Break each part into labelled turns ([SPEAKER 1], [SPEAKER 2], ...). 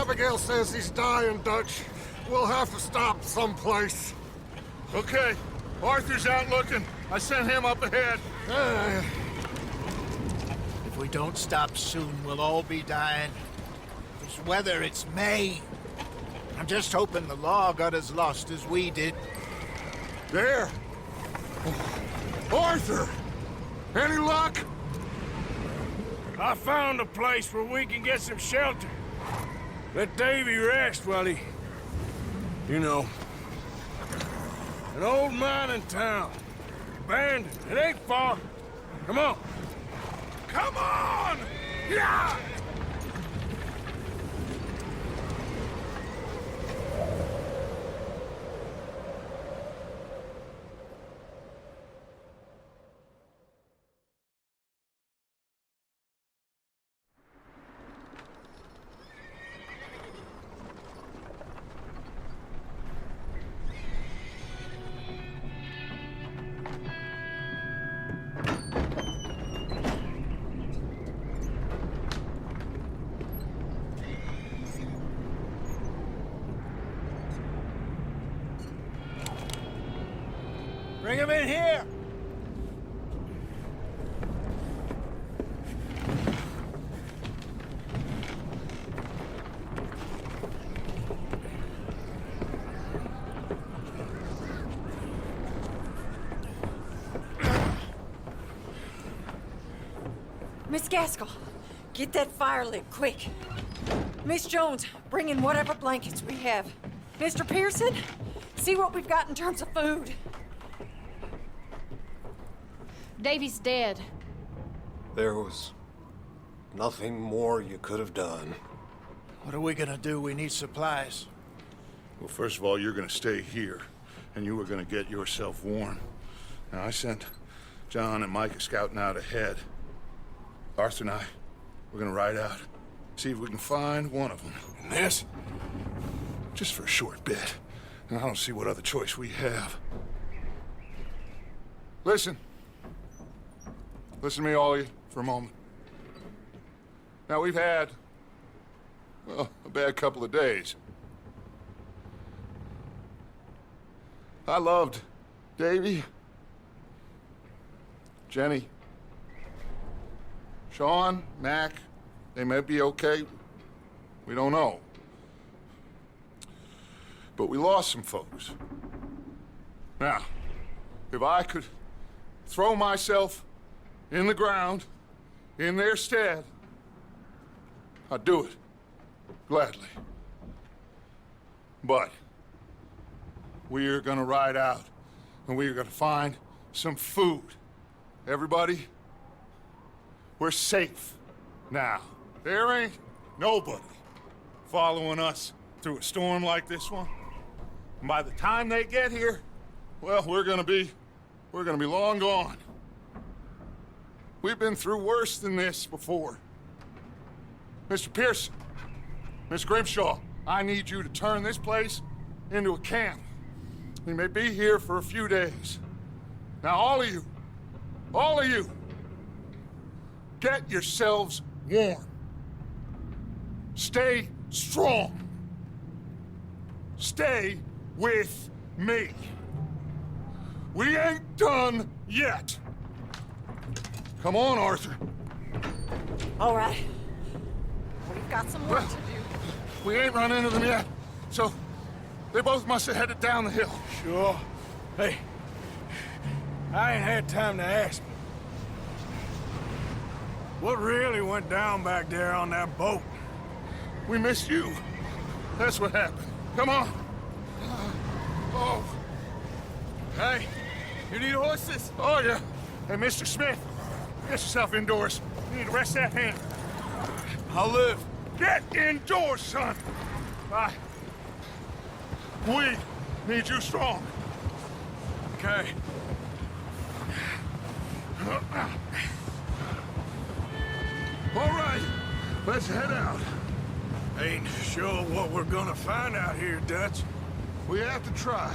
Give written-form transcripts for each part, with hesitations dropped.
[SPEAKER 1] Abigail says he's dying, Dutch. We'll have to stop someplace.
[SPEAKER 2] Okay. Arthur's out looking. I sent him up ahead.
[SPEAKER 3] If we don't stop soon, we'll all be dying. This weather, it's May. I'm just hoping the law got as lost as we did.
[SPEAKER 1] There! Arthur! Any luck?
[SPEAKER 4] I found a place where we can get some shelter. Let Davy rest while he... You know. An old mining town. Abandoned. It ain't far. Come on. Come on! Yeah!
[SPEAKER 3] Bring him in here!
[SPEAKER 5] Miss Gaskell, get that fire lit, quick. Miss Jones, bring in whatever blankets we have. Mr. Pearson, see what we've got in terms of food.
[SPEAKER 6] Davy's dead.
[SPEAKER 1] There was nothing more you could have done.
[SPEAKER 3] What are we gonna do? We need supplies.
[SPEAKER 2] Well, first of all, you're gonna stay here, and you were gonna get yourself warm. Now, I sent John and Micah scouting out ahead. Arthur and I, we're gonna ride out, see if we can find one of them. And this, just for a short bit. And I don't see what other choice we have. Listen. Listen to me, all of you, for a moment. Now, we've had, well, a bad couple of days. I loved Davy, Jenny, Sean, Mac. They may be okay. We don't know. But we lost some folks. Now, if I could throw myself in the ground, in their stead, I'd do it, gladly. But we're gonna ride out, and we're gonna find some food. Everybody, we're safe now. There ain't nobody following us through a storm like this one. And by the time they get here, well, we're gonna be long gone. We've been through worse than this before. Mr. Pearson, Miss Grimshaw, I need you to turn this place into a camp. We may be here for a few days. Now, all of you, get yourselves warm. Stay strong. Stay with me. We ain't done yet. Come on, Arthur.
[SPEAKER 5] All right. We've got some work to do.
[SPEAKER 2] We ain't run into them yet, so they both must have headed down the hill.
[SPEAKER 4] Sure. Hey, I ain't had time to ask. What really went down back there on that boat?
[SPEAKER 2] We missed you. That's what happened. Come on. Oh.
[SPEAKER 4] Hey, you need horses?
[SPEAKER 2] Oh, yeah. Hey, Mr. Smith, get yourself indoors. You need to rest that hand.
[SPEAKER 4] I'll live.
[SPEAKER 2] Get indoors, son. We need you strong.
[SPEAKER 4] Okay.
[SPEAKER 2] All right, let's head out.
[SPEAKER 4] Ain't sure what we're gonna find out here, Dutch.
[SPEAKER 2] We have to try.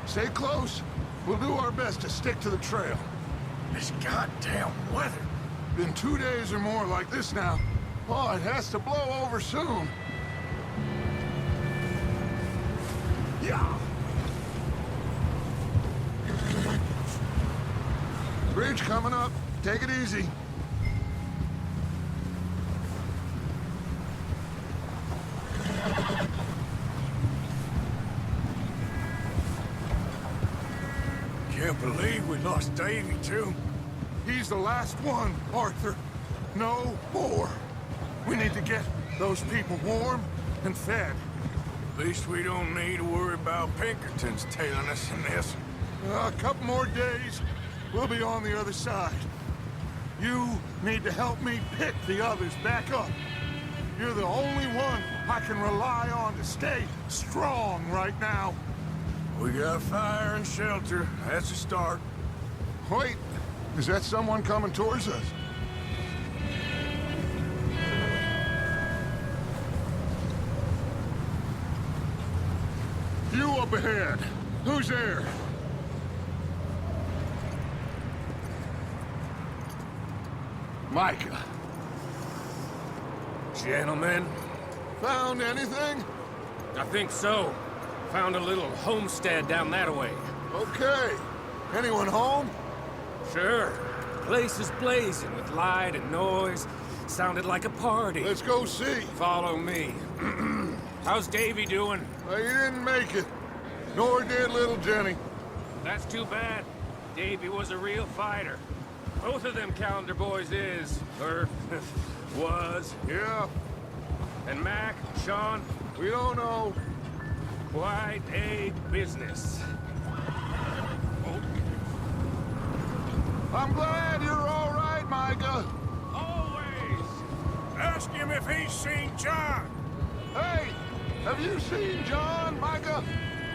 [SPEAKER 2] Stay close. We'll do our best to stick to the trail.
[SPEAKER 4] This goddamn weather.
[SPEAKER 2] Been 2 days or more like this now. Oh, it has to blow over soon. Yeah. Bridge coming up. Take it easy.
[SPEAKER 4] Can't believe we lost Davy, too.
[SPEAKER 2] He's the last one, Arthur. No more. We need to get those people warm and fed.
[SPEAKER 4] At least we don't need to worry about Pinkertons tailing us in this.
[SPEAKER 2] A couple more days, we'll be on the other side. You need to help me pick the others back up. You're the only one I can rely on to stay strong right now.
[SPEAKER 4] We got fire and shelter. That's a start.
[SPEAKER 2] Wait, is that someone coming towards us? You up ahead. Who's there? Micah.
[SPEAKER 7] Gentlemen,
[SPEAKER 2] Found anything?
[SPEAKER 7] I think so. Found a little homestead down that way.
[SPEAKER 2] Okay. Anyone home?
[SPEAKER 7] Sure. Place is blazing with light and noise. Sounded like a party.
[SPEAKER 2] Let's go see.
[SPEAKER 7] Follow me. How's Davy doing?
[SPEAKER 2] He didn't make it. Nor did little Jenny.
[SPEAKER 7] That's too bad. Davy was a real fighter. Both of them calendar boys is, or was.
[SPEAKER 2] Yeah,
[SPEAKER 7] And Mac, Sean,
[SPEAKER 2] we don't know.
[SPEAKER 7] quite a business.
[SPEAKER 2] I'm glad you're all right, Micah.
[SPEAKER 4] Always. Ask him if he's seen John.
[SPEAKER 2] Hey, have you seen John, Micah?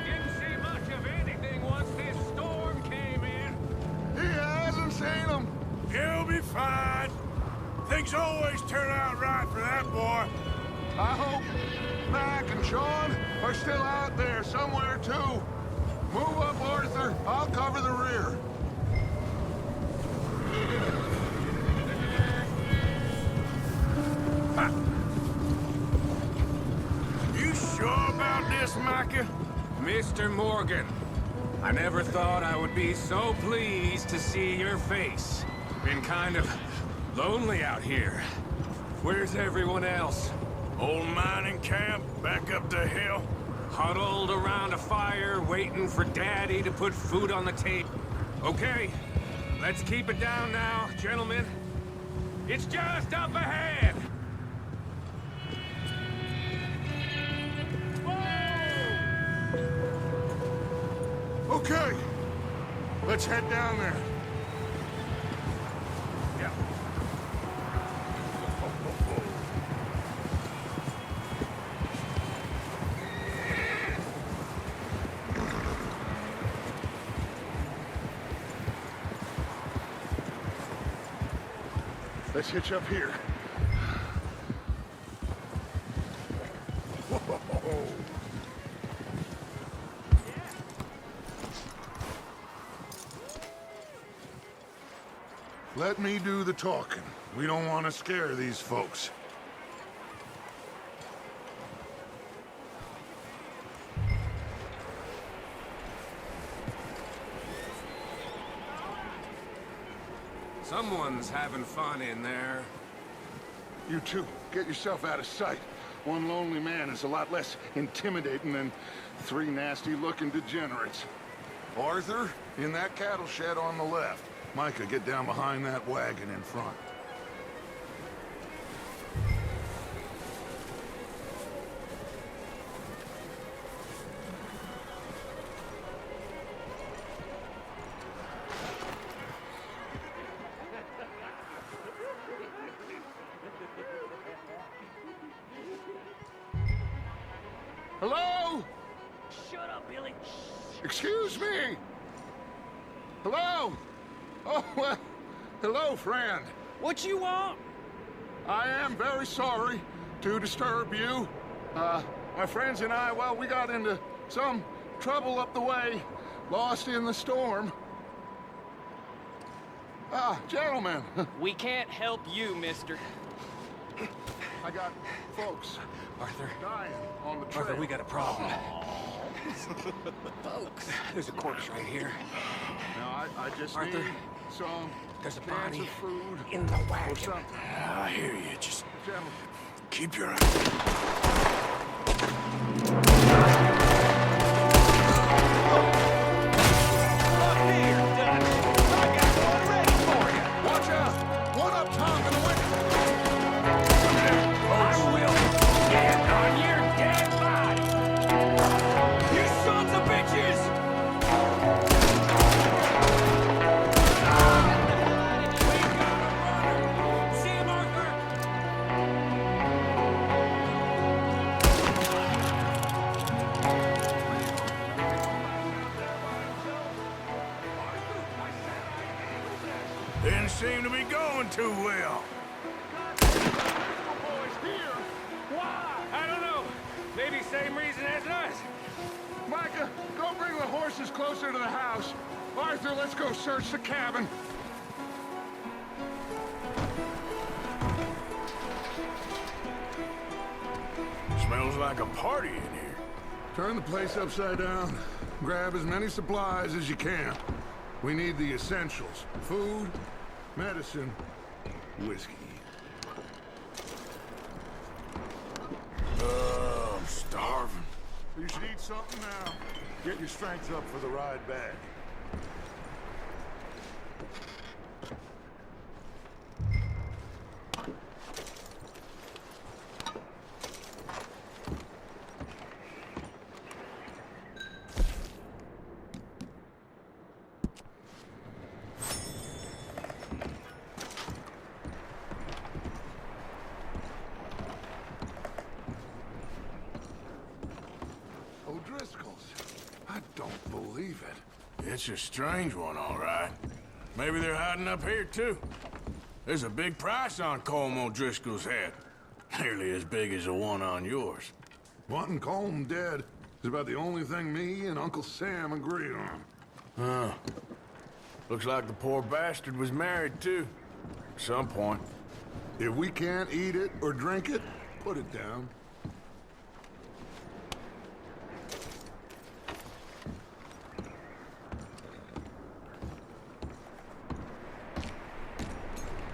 [SPEAKER 7] Didn't see much of anything once this storm came in.
[SPEAKER 2] He hasn't seen him.
[SPEAKER 4] He'll be fine. Things always turn out right for that boy.
[SPEAKER 2] I hope Mac and Sean are still out there somewhere, too. Move up, Arthur. I'll cover the rear.
[SPEAKER 4] You sure about this, Micah?
[SPEAKER 7] Mr. Morgan, I never thought I would be so pleased to see your face. Been kind of lonely out here. Where's everyone else?
[SPEAKER 4] Old mining camp back up the hill.
[SPEAKER 7] Huddled around a fire, waiting for Daddy to put food on the table. Okay, let's keep it down now, gentlemen. It's just up ahead!
[SPEAKER 2] Okay, let's head down there.
[SPEAKER 7] Yeah.
[SPEAKER 2] Let's hitch up here. Let me do the talking. We don't want to scare these folks.
[SPEAKER 7] Someone's having fun in there.
[SPEAKER 2] You two, get yourself out of sight. One lonely man is a lot less intimidating than three nasty-looking degenerates. Arthur, in that cattle shed on the left. Micah, get down behind that wagon in front. Hello?
[SPEAKER 7] Shut up, Billy.
[SPEAKER 2] Excuse me? Hello? Oh, well, hello, friend.
[SPEAKER 7] What you want?
[SPEAKER 2] I am very sorry to disturb you. My friends and I, well, we got into some trouble up the way, lost in the storm. Gentlemen,
[SPEAKER 8] We can't help you, mister.
[SPEAKER 2] I got folks
[SPEAKER 7] Arthur.
[SPEAKER 2] dying on the trail.
[SPEAKER 7] Arthur, we got a problem. Folks, there's a corpse right here.
[SPEAKER 2] Now, I just
[SPEAKER 7] Arthur,
[SPEAKER 2] need some
[SPEAKER 7] there's a
[SPEAKER 2] cans
[SPEAKER 7] body
[SPEAKER 2] of food
[SPEAKER 7] in the
[SPEAKER 2] or
[SPEAKER 7] wagon.
[SPEAKER 2] something.
[SPEAKER 4] I hear you. Just
[SPEAKER 2] Gentlemen.
[SPEAKER 4] keep your eye.
[SPEAKER 7] Up here, Dutch. I got one ready for you.
[SPEAKER 2] Watch out! One up top in the window!
[SPEAKER 7] I will stand on your dead body. You sons of bitches! We got a runner. See him, Arthur?
[SPEAKER 4] Didn't seem to be going too well.
[SPEAKER 2] Boys, here!
[SPEAKER 7] Why? I don't know. Maybe same reason as us.
[SPEAKER 2] Micah, go bring the horses closer to the house. Arthur, let's go search the cabin.
[SPEAKER 4] Smells like a party in here.
[SPEAKER 2] Turn the place upside down. Grab as many supplies as you can. We need the essentials. Food, medicine, whiskey.
[SPEAKER 4] I'm starving.
[SPEAKER 2] You should eat something now. Get your strength up for the ride back. O'Driscoll's. I don't believe it.
[SPEAKER 4] It's a strange one, all right. Maybe they're hiding up here, too. There's a big price on Colm O'Driscoll's head. Nearly as big as the one on yours.
[SPEAKER 2] Wanting Colm dead is about the only thing me and Uncle Sam agree on.
[SPEAKER 4] Huh. Looks like the poor bastard was married, too. At some point.
[SPEAKER 2] If we can't eat it or drink it, put it down.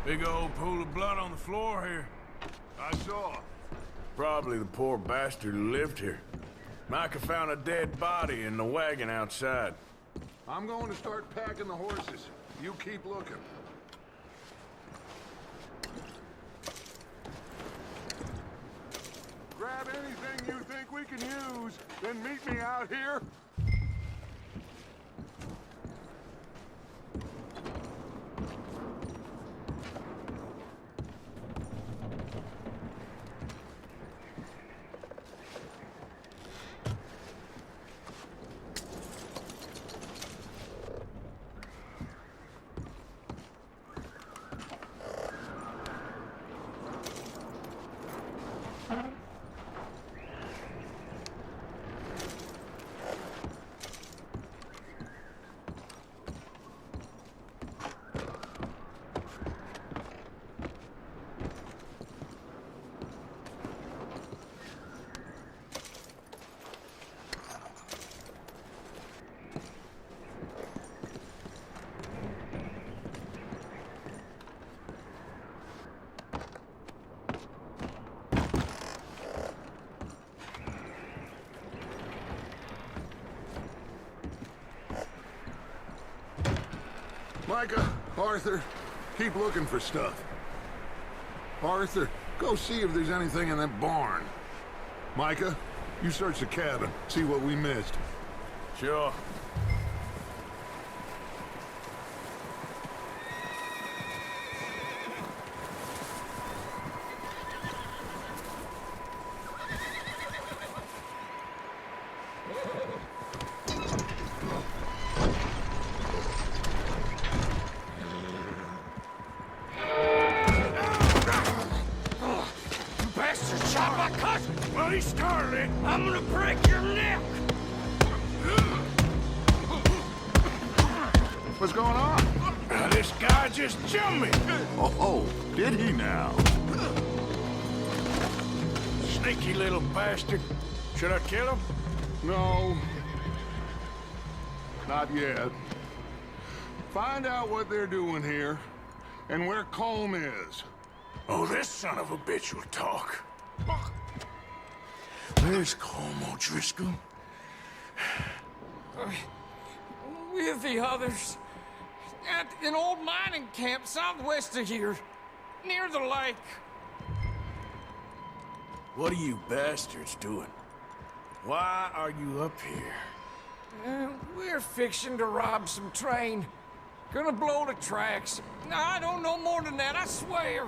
[SPEAKER 4] Big old pool of blood on the floor here.
[SPEAKER 2] I saw.
[SPEAKER 4] Probably the poor bastard who lived here. Micah found a dead body in the wagon outside.
[SPEAKER 2] I'm going to start packing the horses. You keep looking. Grab anything you think we can use, then meet me out here. Micah, Arthur, keep looking for stuff. Arthur, go see if there's anything in that barn. Micah, you search the cabin, see what we missed.
[SPEAKER 4] Sure.
[SPEAKER 7] Bloody starlet! I'm gonna break your neck!
[SPEAKER 2] What's going on?
[SPEAKER 4] This guy just jumped me!
[SPEAKER 2] Oh, did he now?
[SPEAKER 4] Sneaky little bastard. Should I kill him?
[SPEAKER 2] No. Not yet. Find out what they're doing here, and where Colm is.
[SPEAKER 4] Oh, this son of a bitch will talk. Where's Colm O'Driscoll?
[SPEAKER 8] With the others. At an old mining camp southwest of here. Near the lake.
[SPEAKER 4] What are you bastards doing? Why are you up here?
[SPEAKER 8] We're fixing to rob some train. Gonna blow the tracks. I don't know more than that, I swear.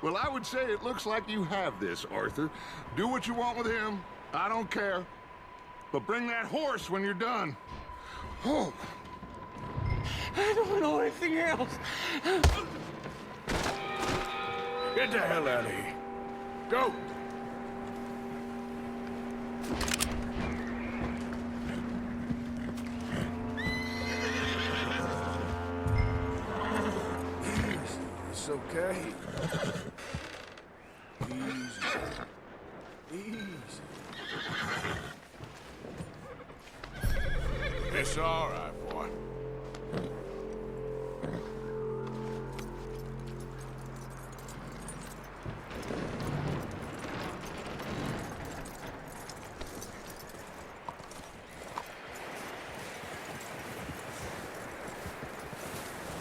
[SPEAKER 2] Well, I would say it looks like you have this, Arthur. Do what you want with him. I don't care. But bring that horse when you're done. Oh.
[SPEAKER 8] I don't know anything else.
[SPEAKER 4] Get the hell out of here. Go! It's okay. Easy. Easy. It's all right, boy.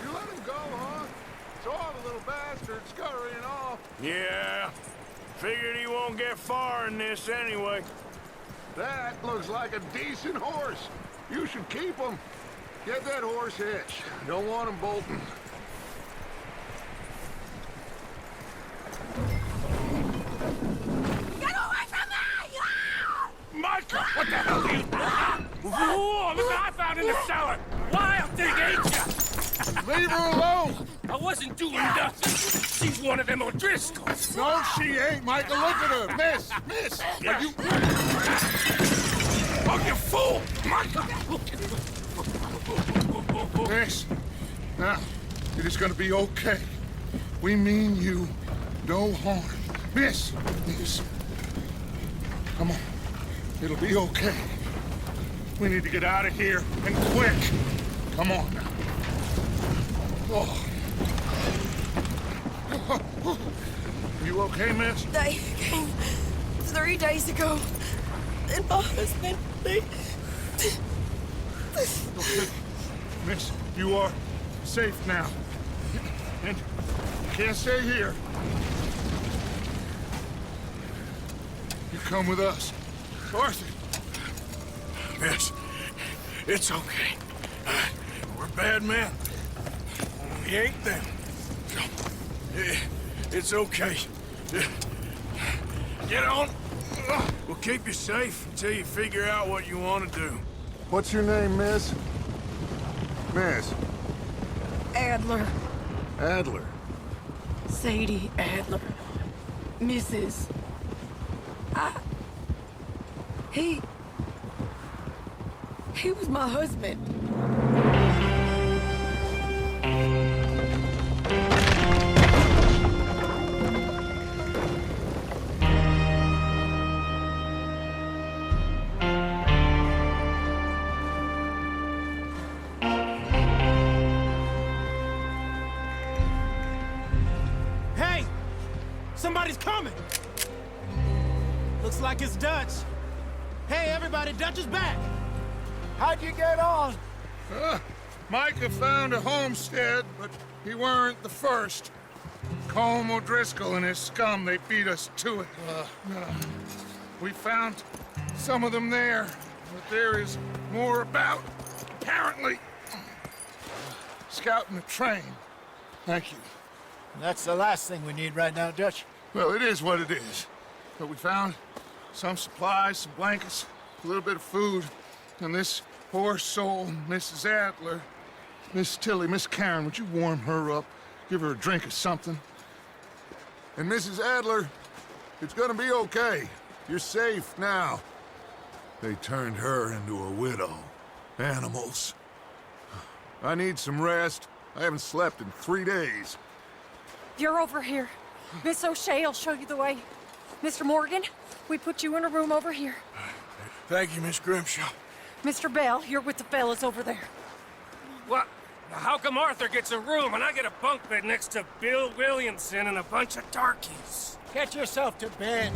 [SPEAKER 2] You let him go, huh? Saw the little bastard scurrying off.
[SPEAKER 4] Yeah. Figured he won't get far in this anyway.
[SPEAKER 2] That looks like a decent horse. You should keep him. Get that horse hitched. Don't want him bolting.
[SPEAKER 5] Get away from me!
[SPEAKER 4] Michael! What the hell are you...
[SPEAKER 7] Whoa, look what I found in the cellar! Wild thing, ain't ya?
[SPEAKER 2] Leave her alone!
[SPEAKER 7] I wasn't doing nothing. She's one of them O'Driscolls.
[SPEAKER 2] No, she ain't, Michael. Look at her. Miss! Miss! Are you...
[SPEAKER 4] Oh, you fool! Michael!
[SPEAKER 2] Miss. Now, it is gonna be okay. We mean you no harm. Miss! Miss. Come on. It'll be okay. We need to get out of here, and quick. Come on now. Oh. You okay, miss?
[SPEAKER 9] They came 3 days ago. And my husband, they...
[SPEAKER 2] Okay. Miss, you are safe now. And you can't stay here. You come with us. Arthur!
[SPEAKER 4] Miss, it's okay. We're bad men. We ain't them. It's okay. Get on. We'll keep you safe until you figure out what you want to do.
[SPEAKER 2] What's your name, miss? Miss.
[SPEAKER 9] Adler.
[SPEAKER 2] Adler.
[SPEAKER 9] Sadie Adler. Mrs. He was my husband.
[SPEAKER 10] Hey! Somebody's coming! Looks like it's Dutch. Hey, everybody, Dutch is back!
[SPEAKER 3] How'd you get on?
[SPEAKER 2] Micah found a homestead, but he weren't the first. Colm O'Driscoll and his scum, they beat us to it. We found some of them there, but there is more about, apparently. Scouting the train. Thank you.
[SPEAKER 3] That's the last thing we need right now, Dutch.
[SPEAKER 2] Well, it is what it is. But we found some supplies, some blankets, a little bit of food, and this poor soul, Mrs. Adler, Miss Tilly, Miss Karen, would you warm her up? Give her a drink or something? And Mrs. Adler, it's gonna be okay. You're safe now. They turned her into a widow. Animals. I need some rest. I haven't slept in 3 days.
[SPEAKER 5] You're over here. Miss O'Shea'll show you the way. Mr. Morgan, we put you in a room over here.
[SPEAKER 4] Thank you, Miss Grimshaw.
[SPEAKER 5] Mr. Bell, you're with the fellas over there.
[SPEAKER 7] What? How come Arthur gets a room and I get a bunk bed next to Bill Williamson and a bunch of darkies?
[SPEAKER 3] Get yourself to bed.